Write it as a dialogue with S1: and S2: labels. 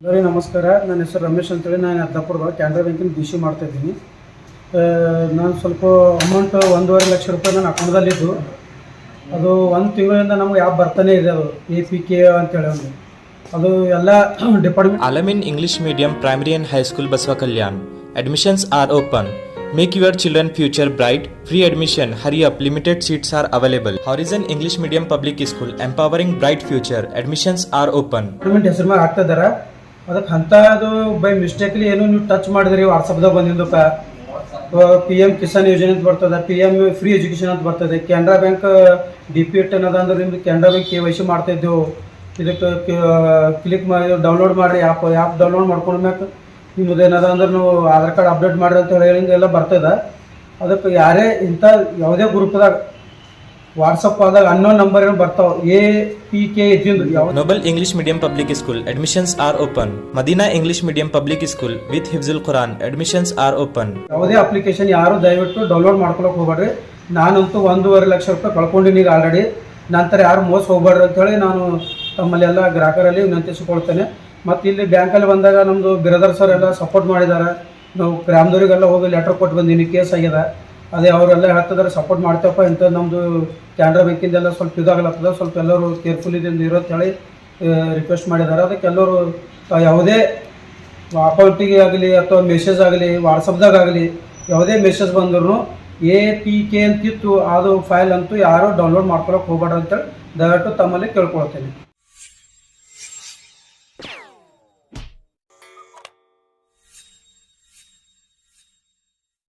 S1: ಎಲ್ಲರಿಗೂ ನಮಸ್ಕಾರ. ನನ್ನ ಹೆಸರು ರಮೇಶ್ ಅಂತೇಳಿ. ನಾನು ಅದ್ದಾಪುರದ ಕ್ಯಾನರಾ ಬ್ಯಾಂಕಿನ ಬಿ ಸಿ ಮಾಡ್ತಾಯಿದ್ದೀನಿ. ನಾನು ಸ್ವಲ್ಪ ಅಮೌಂಟ್ 1.5 ಲಕ್ಷ ರೂಪಾಯಿ ನನ್ನ ಅಕೌಂಟ್ದಲ್ಲಿದ್ದು, ಅದು ಒಂದು ತಿಂಗಳಿಂದ ನಮಗೆ ಆ್ಯಪ್ ಬರ್ತಾನೆ ಇದೆ. ಅದು APK ಅಂತೇಳಿ ಒಂದು ಅದು ಎಲ್ಲ department.
S2: Alamin English Medium Primary and High School Baswa Kalyan. Admissions are open. Make your children future bright. Free admission. Hurry up. Limited seats are available. Horizon English Medium Public School. Empowering bright future. Admissions are open.
S1: Department ಹೆಸರು ಮೇಲೆ ಆಗ್ತಾ ಇದ್ದಾರೆ. ಅದಕ್ಕೆ ಅಂಥದ್ದು by mistakenly ಏನೋ ನೀವು touch ಮಾಡಿದ್ರಿ, ವಾಟ್ಸಪ್ದಾಗ ಬಂದಿದ್ದಕ್ಕೆ PM ಕಿಸಾನ್ ಯೋಜನೆ ಅಂತ ಬರ್ತದೆ, PM ಫ್ರೀ ಎಜುಕೇಷನ್ ಅಂತ ಬರ್ತದೆ, ಕೆನರಾ ಬ್ಯಾಂಕ್ DPT ಅನ್ನೋದು ಅಂದ್ರೆ ನಿಮ್ದು ಕೆನರಾ ಬ್ಯಾಂಕ್ KYC ಮಾಡ್ತಾಯಿದ್ದೆವು. ಇದಕ್ಕೆ ಕ್ಲಿಕ್ ಮಾಡಿ ಡೌನ್ಲೋಡ್ ಮಾಡಿರಿ, ಆ್ಯಪ್ ಡೌನ್ಲೋಡ್ ಮಾಡ್ಕೊಂಡ್ಮ್ಯಾಕ ನಿಮ್ಮದು ಏನದ ಅಂದ್ರೆ ನೀವು ಆಧಾರ್ ಕಾರ್ಡ್ ಅಪ್ಡೇಟ್ ಮಾಡಿರಿ ಅಂತ ಹೇಳಿ ಎಲ್ಲ ಬರ್ತದೆ. ಅದಕ್ಕೆ ಯಾರೇ ಇಂಥ ಯಾವುದೇ ಗ್ರೂಪ್ದಾಗ ವಾಟ್ಸಪ್ ಆದಾಗ ಅನ್ನೋನ್ ನಂಬರ್ ಏನು ಬರ್ತಾವೆ, APK ಇದ್ದಿಂದ ಯಾವ
S2: Noble English Medium Public School. Admissions are open. Madina English Medium Public School with Hifzul Quran. Admissions are open.
S1: ಯಾವುದೇ ಅಪ್ಲಿಕೇಶನ್ ಯಾರು ದಯವಿಟ್ಟು ಡೌನ್ಲೋಡ್ ಮಾಡ್ಕೊಳಕ್ಕೆ ಹೋಗ್ಬೇಡ್ರಿ. ನಾನಂತೂ 1.5 ಲಕ್ಷ ರೂಪಾಯಿ ಕಳ್ಕೊಂಡಿನಿ ಈಗ ಆಲ್ರೆಡಿ. ನಂತರ ಯಾರು ಮೋಸ ಹೋಗ್ಬೇಡ್ರಿ ಅಂತೇಳಿ ನಾನು ತಮ್ಮಲ್ಲಿ ಎಲ್ಲ ಗ್ರಾಹಕರಲ್ಲಿ ವಿನಂತಿಸಿಕೊಳ್ತೇನೆ. ಮತ್ತು ಇಲ್ಲಿ ಬ್ಯಾಂಕಲ್ಲಿ ಬಂದಾಗ ನಮ್ಮದು ಬ್ರದರ್ ಸರ್ ಎಲ್ಲ ಸಪೋರ್ಟ್ ಮಾಡಿದ್ದಾರೆ. ನಾವು ಗ್ರಾಮದವರಿಗೆಲ್ಲ ಹೋಗಿ ಲೆಟರ್ ಕೊಟ್ಟು ಬಂದೀನಿ, ಕೇಸ್ ಆಗಿದೆ. ಅದೇ ಅವರೆಲ್ಲ ಹೇಳ್ತಿದ್ದಾರೆ ಸಪೋರ್ಟ್ ಮಾಡ್ತೇವಪ್ಪ, ಇಂಥ ನಮ್ಮದು ಕ್ಯಾನರಾ ಬ್ಯಾಂಕಿಂದೆಲ್ಲ ಸ್ವಲ್ಪ ಇದಾಗಲತ್ತದ, ಸ್ವಲ್ಪ ಎಲ್ಲರೂ ಕೇರ್ಫುಲ್ಲಿದಿಂದ ಇರೋದು ಹೇಳಿ ರಿಕ್ವೆಸ್ಟ್ ಮಾಡಿದ್ದಾರೆ. ಅದಕ್ಕೆ ಎಲ್ಲರೂ ಯಾವುದೇ ಅಕೌಂಟಿಗೆ ಆಗಲಿ ಅಥವಾ ಮೆಸೇಜ್ ಆಗಲಿ ವಾಟ್ಸಪ್ದಾಗಲಿ ಯಾವುದೇ ಮೆಸೇಜ್ ಬಂದ್ರೂ APK ಅಂತಿತ್ತು ಅದು ಫೈಲ್ ಅಂತೂ ಯಾರೂ ಡೌನ್ಲೋಡ್ ಮಾಡ್ಕೊಳಕ್ಕೆ ಹೋಗ್ಬೇಡ್ರಿ ಅಂತೇಳಿ ದಯವಿಟ್ಟು ತಮ್ಮಲ್ಲಿ ಕೇಳ್ಕೊಳ್ತೇನೆ.